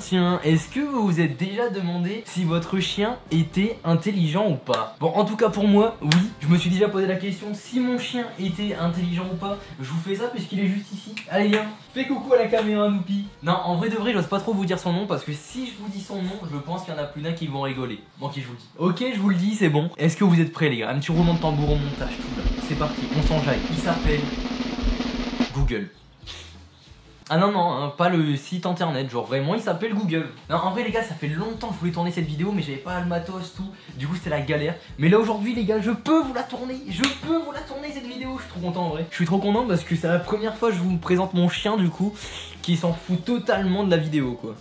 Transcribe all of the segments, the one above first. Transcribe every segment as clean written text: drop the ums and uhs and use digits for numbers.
Tiens, est-ce que vous vous êtes déjà demandé si votre chien était intelligent ou pas? Bon, en tout cas pour moi, oui, je me suis déjà posé la question si mon chien était intelligent ou pas. Je vous fais ça puisqu'il est juste ici. Allez viens, fais coucou à la caméra Noupi. Non, en vrai de vrai, j'ose pas trop vous dire son nom parce que si je vous dis son nom, je pense qu'il y en a plus d'un qui vont rigoler. Bon, ok, je vous le dis. Ok, je vous le dis, c'est bon. Est-ce que vous êtes prêts les gars? Un petit roulement de tambour au montage, tout là. C'est parti, on s'enjaille. Il s'appelle Google. Ah non, hein, pas le site internet, genre vraiment il s'appelle Google. Non, en vrai les gars, ça fait longtemps que je voulais tourner cette vidéo, mais j'avais pas le matos, tout. Du coup c'était la galère. Mais là aujourd'hui les gars, je peux vous la tourner. Cette vidéo, je suis trop content en vrai. Je suis trop content parce que c'est la première fois que je vous présente mon chien du coup, qui s'en fout totalement de la vidéo quoi.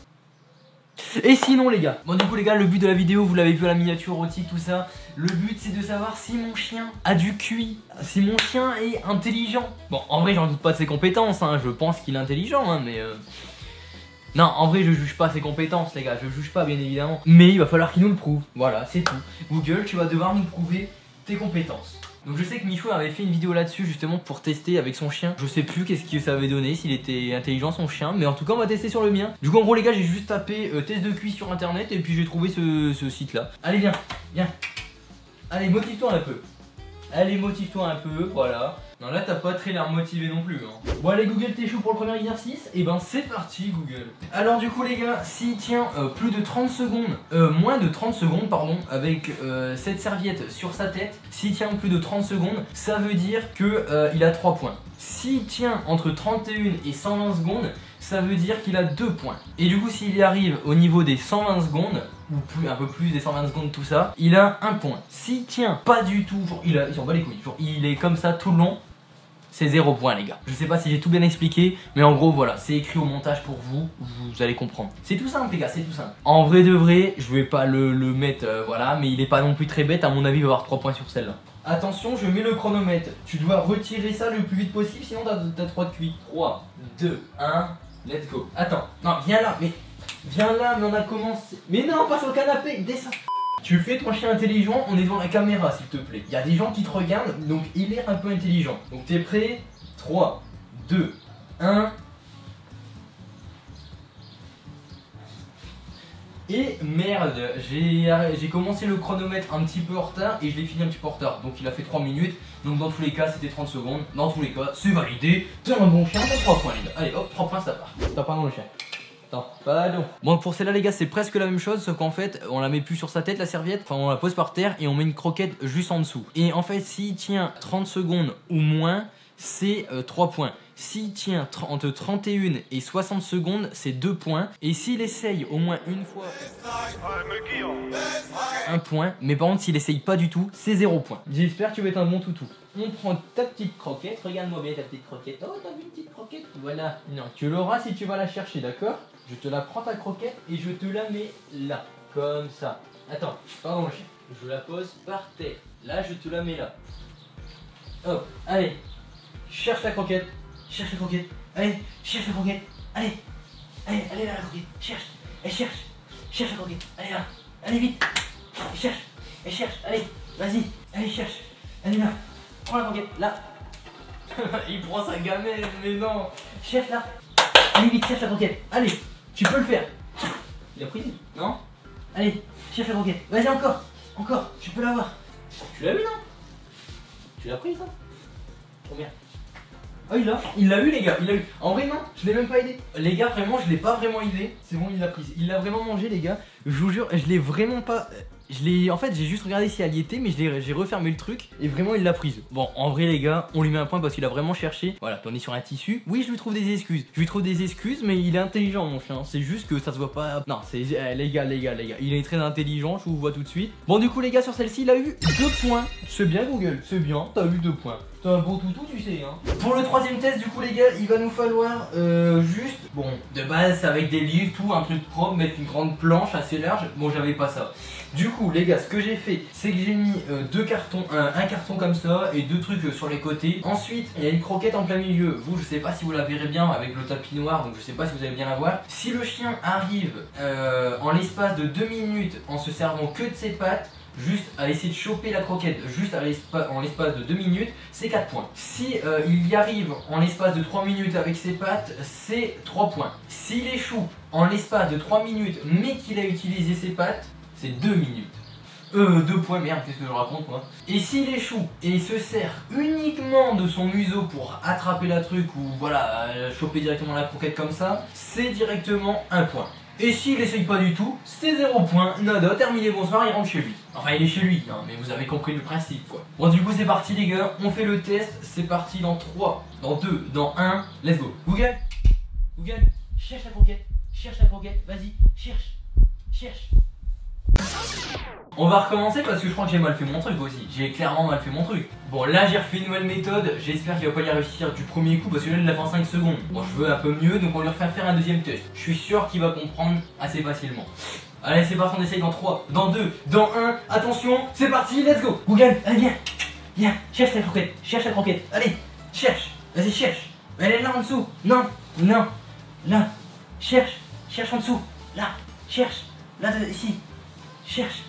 Et sinon les gars, bon du coup les gars, le but de la vidéo, vous l'avez vu à la miniature érotique, tout ça. Le but c'est de savoir si mon chien a du QI, si mon chien est intelligent. Bon en vrai j'en doute pas de ses compétences, hein. Je pense qu'il est intelligent hein, mais non en vrai je juge pas ses compétences les gars, je juge pas bien évidemment. Mais il va falloir qu'il nous le prouve, voilà c'est tout. Google, tu vas devoir nous prouver tes compétences. Donc je sais que Michou avait fait une vidéo là-dessus justement pour tester avec son chien. Je sais plus qu'est-ce que ça avait donné, s'il était intelligent son chien, mais en tout cas on va tester sur le mien. Du coup en gros les gars, j'ai juste tapé test de QI sur internet et puis j'ai trouvé ce site là. Allez viens, viens. Allez motive-toi un peu. Allez motive-toi un peu, voilà. Non là t'as pas très l'air motivé non plus hein. Bon allez Google, t'es chaud pour le premier exercice? Et ben c'est parti Google. Alors du coup les gars, s'il tient plus de 30 secondes, moins de 30 secondes pardon, avec cette serviette sur sa tête, s'il tient plus de 30 secondes, ça veut dire que il a 3 points. S'il tient entre 31 et 120 secondes, ça veut dire qu'il a 2 points. Et du coup s'il y arrive au niveau des 120 secondes, ou plus, un peu plus des 120 secondes tout ça, il a 1 point. S'il tient pas du tout, genre il s'en bat les couilles, genre il est comme ça tout le long, c'est 0 point les gars. Je sais pas si j'ai tout bien expliqué, mais en gros voilà, c'est écrit au montage pour vous, vous allez comprendre. C'est tout simple les gars, c'est tout simple. En vrai de vrai, je vais pas le mettre, voilà, mais il est pas non plus très bête, à mon avis il va avoir 3 points sur celle-là. Attention, je mets le chronomètre, tu dois retirer ça le plus vite possible, sinon t'as 3 de QI. 3, 2, 1, let's go. Attends, non, viens là, mais on a commencé. Mais non, pas sur le canapé, descends. Tu fais ton chien intelligent, on est devant la caméra s'il te plaît. Il y a des gens qui te regardent, donc il est un peu intelligent. Donc t'es prêt? 3, 2, 1. Et merde, j'ai commencé le chronomètre un petit peu en retard et je l'ai fini un petit peu en retard. Donc il a fait 3 minutes, donc dans tous les cas c'était 30 secondes. Dans tous les cas, c'est validé. T'es un bon chien, t'as 3 points les gars. Allez hop, 3 points ça part. T'as pas dans le chien. Attends, pardon. Bon pour celle-là les gars, c'est presque la même chose, sauf qu'en fait on la met plus sur sa tête la serviette, enfin on la pose par terre et on met une croquette juste en dessous. Et en fait s'il tient 30 secondes ou moins, c'est 3 points. S'il tient entre 31 et 60 secondes, c'est 2 points. Et s'il essaye au moins une fois, 1 point. Mais par contre s'il essaye pas du tout, c'est 0 point. J'espère que tu vas être un bon toutou. On prend ta petite croquette, regarde-moi bien ta petite croquette. Oh t'as vu une petite croquette? Voilà. Non, tu l'auras si tu vas la chercher, d'accord? Je te la prends ta croquette et je te la mets là, comme ça. Attends, pardon le chien. Je la pose par terre. Là, je te la mets là. Hop, allez. Cherche la croquette. Cherche la croquette. Allez, cherche la croquette. Allez. Allez, allez là la croquette. Cherche. Elle cherche. Cherche la croquette. Allez là. Allez vite. Elle cherche. Elle cherche. Allez, vas-y. Allez, cherche. Allez là. Prends la croquette. Là. Il prend sa gamelle, mais non. Cherche là. Allez vite, cherche la croquette. Allez. Tu peux le faire. Il a pris? Non? Allez, cherche la croquette. Vas-y encore. Encore. Tu peux l'avoir. Tu l'as vu non? Tu l'as pris ça? Combien? Oh il l'a eu les gars, il l'a eu. En vrai non, je l'ai même pas aidé. Les gars vraiment je l'ai pas vraiment aidé. C'est bon il l'a prise. Il l'a vraiment mangé les gars. Je vous jure, je l'ai vraiment pas. En fait j'ai juste regardé si elle y était, mais j'ai refermé le truc et vraiment il l'a prise. Bon en vrai les gars, on lui met un point parce qu'il a vraiment cherché. Voilà, on est sur un tissu. Oui je lui trouve des excuses. Je lui trouve des excuses, mais il est intelligent mon chien. C'est juste que ça se voit pas. Non c'est les gars. Il est très intelligent, je vous vois tout de suite. Bon du coup les gars sur celle-ci il a eu 2 points. C'est bien Google, c'est bien, t'as eu 2 points. T'es un bon toutou tu sais hein. Pour le troisième test du coup les gars, il va nous falloir juste, bon de base c'est avec des livres, tout, un truc propre, mettre une grande planche assez large. Bon j'avais pas ça. Du coup les gars ce que j'ai fait c'est que j'ai mis 2 cartons, un carton comme ça et 2 trucs sur les côtés. Ensuite il y a une croquette en plein milieu. Vous je sais pas si vous la verrez bien avec le tapis noir, donc je sais pas si vous allez bien la voir. Si le chien arrive en l'espace de 2 minutes en se servant que de ses pattes, juste à essayer de choper la croquette juste en l'espace de 2 minutes, c'est 4 points. Si il y arrive en l'espace de 3 minutes avec ses pattes, c'est 3 points. S'il échoue en l'espace de 3 minutes, mais qu'il a utilisé ses pattes, c'est 2 minutes. 2 points, merde, qu'est-ce que je raconte moi. Et s'il échoue et il se sert uniquement de son museau pour attraper la truc ou voilà, choper directement la croquette comme ça, c'est directement 1 point. Et s'il essaye pas du tout, c'est 0 point, nada, terminé, bonsoir, il rentre chez lui. Enfin il est chez lui, hein, mais vous avez compris le principe quoi. Bon du coup c'est parti les gars, on fait le test, c'est parti dans 3, dans 2, dans 1, let's go. Google, cherche la croquette, vas-y, cherche. On va recommencer parce que je crois que j'ai mal fait mon truc aussi. J'ai clairement mal fait mon truc. Bon là j'ai refait une nouvelle méthode. J'espère qu'il va pas y réussir du premier coup parce que là il l'a fait en 5 secondes. Bon je veux un peu mieux donc on lui refait faire un deuxième test. Je suis sûr qu'il va comprendre assez facilement. Allez c'est parti, on essaye dans 3, dans 2, dans 1. Attention, c'est parti, let's go. Google, allez viens, cherche la croquette, allez, cherche, vas-y cherche. Elle est là en dessous, non, là, cherche en dessous, là, cherche, là, ici, cherche.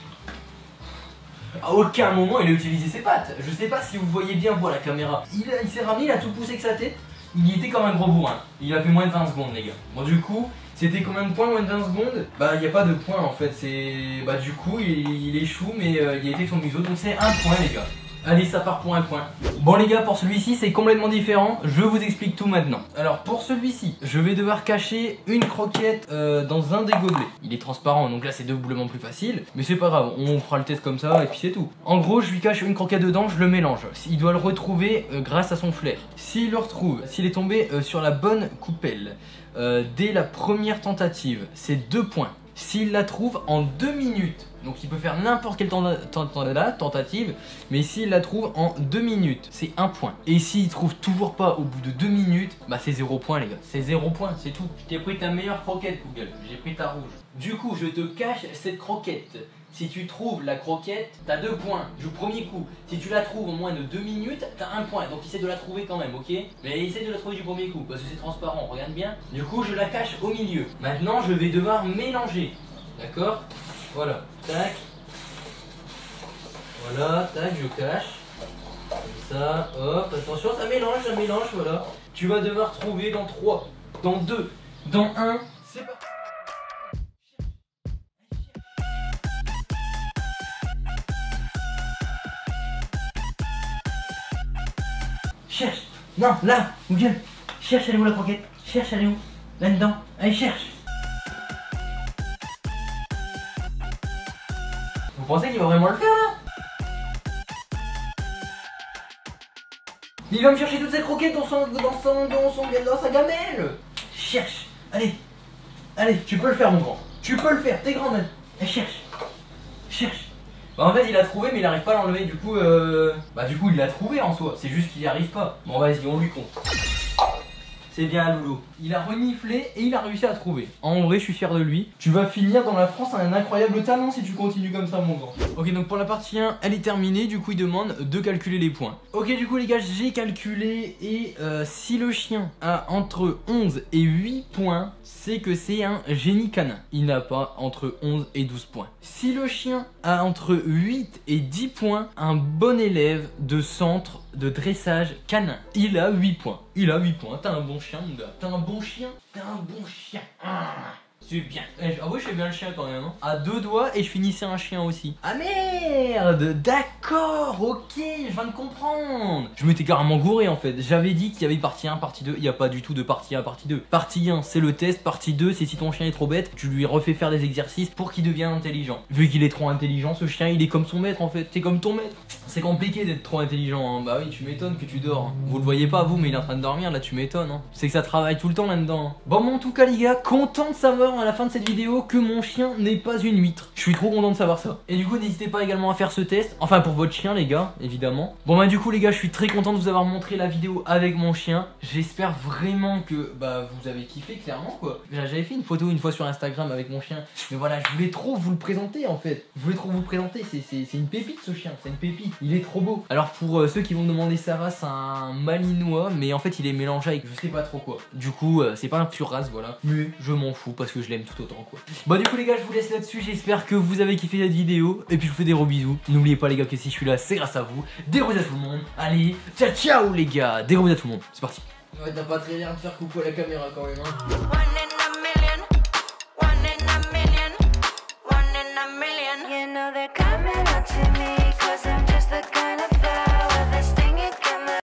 À aucun moment il a utilisé ses pattes. Je sais pas si vous voyez bien la caméra. Il s'est ramené, il a tout poussé avec sa tête. Il était comme un gros bourrin. Il a fait moins de 20 secondes les gars. Bon du coup, c'était combien de points moins de 20 secondes? Bah il n'y a pas de points en fait. C'est. Bah du coup il échoue mais il a été avec son museau. Donc c'est 1 point les gars. Allez ça part pour 1 point. Bon les gars pour celui-ci c'est complètement différent. Je vous explique tout maintenant. Alors pour celui-ci je vais devoir cacher une croquette dans un des gobelets. Il est transparent donc là c'est doublement plus facile. Mais c'est pas grave, on fera le test comme ça et puis c'est tout. En gros je lui cache une croquette dedans, je le mélange. Il doit le retrouver grâce à son flair. S'il le retrouve, s'il est tombé sur la bonne coupelle dès la première tentative, c'est 2 points. S'il la trouve en 2 minutes, donc il peut faire n'importe quelle tentative, mais s'il la trouve en 2 minutes, c'est 1 point. Et s'il trouve toujours pas au bout de 2 minutes, bah c'est 0 point les gars, c'est 0 point, c'est tout. Je t'ai pris ta meilleure croquette Google, j'ai pris ta rouge. Du coup je te cache cette croquette. Si tu trouves la croquette, t'as 2 points du premier coup. Si tu la trouves en moins de 2 minutes, t'as 1 point. Donc essaie de la trouver quand même, ok? Mais essaie de la trouver du premier coup, parce que c'est transparent, regarde bien. Du coup, je la cache au milieu. Maintenant, je vais devoir mélanger. D'accord? Voilà, tac. Voilà, tac, je cache. Comme ça, hop, attention, ça mélange, voilà. Tu vas devoir trouver dans 3, dans 2, dans 1. C'est parti. Cherche. Non, là, Google. Cherche, elle est où la croquette? Cherche, elle est où? Là-dedans. Allez, cherche. Vous pensez qu'il va vraiment le faire là? Il va me chercher toutes ces croquettes dans sa gamelle. Cherche. Allez, tu peux le faire mon grand. Tu peux le faire, t'es grand même. Allez, cherche. Bah en fait il a trouvé mais il arrive pas à l'enlever du coup il l'a trouvé en soi, c'est juste qu'il y arrive pas. Bon vas-y on lui compte. C'est bien un loulou. Il a reniflé et il a réussi à trouver. En vrai je suis fier de lui. Tu vas finir dans la France un incroyable talent si tu continues comme ça mon grand. Ok donc pour la partie 1 elle est terminée. Du coup il demande de calculer les points. Ok du coup les gars j'ai calculé. Et si le chien a entre 11 et 8 points, c'est que c'est un génie canin. Il n'a pas entre 11 et 12 points. Si le chien a entre 8 et 10 points, un bon élève de centre de dressage canin. Il a 8 points. T'as un bon chien mon gars. T'as un bon chien. C'est bien. Ah ouais je fais bien le chien quand même hein. À 2 doigts et je finissais un chien aussi. Ah merde. D'accord, ok, je viens de comprendre. Je m'étais carrément gouré en fait. J'avais dit qu'il y avait partie 1, partie 2. Il n'y a pas du tout de partie 1, partie 2. Partie 1 c'est le test. Partie 2 c'est si ton chien est trop bête, tu lui refais faire des exercices pour qu'il devienne intelligent. Vu qu'il est trop intelligent ce chien, il est comme son maître en fait. C'est comme ton maître. C'est compliqué d'être trop intelligent hein. Bah oui tu m'étonnes que tu dors hein. Vous le voyez pas vous mais il est en train de dormir là, tu m'étonnes hein. C'est que ça travaille tout le temps là-dedans hein. Bon mais en tout cas les gars, content de savoir à la fin de cette vidéo que mon chien n'est pas une huître. Je suis trop content de savoir ça. Et du coup n'hésitez pas également à faire ce test. Enfin pour votre chien les gars évidemment. Bon bah du coup les gars je suis très content de vous avoir montré la vidéo avec mon chien. J'espère vraiment que vous avez kiffé clairement quoi. J'avais fait une photo une fois sur Instagram avec mon chien. Mais voilà je voulais trop vous le présenter en fait. Je voulais trop vous le présenter. C'est une pépite ce chien. C'est une pépite. Il est trop beau. Alors pour ceux qui vont me demander sa race, c'est un malinois. Mais en fait il est mélangé avec je sais pas trop quoi. Du coup c'est pas un pur race voilà. Mais je m'en fous parce que je l'aime tout autant quoi. Bon du coup les gars je vous laisse là-dessus. J'espère que vous avez kiffé cette vidéo. Et puis je vous fais des gros bisous. N'oubliez pas les gars que si je suis là c'est grâce à vous. Des gros bisous à tout le monde. Allez ciao ciao les gars. Des gros bisous à tout le monde. C'est parti. Ouais t'as pas très bien de faire coucou à la caméra quand même hein. Got me watching me.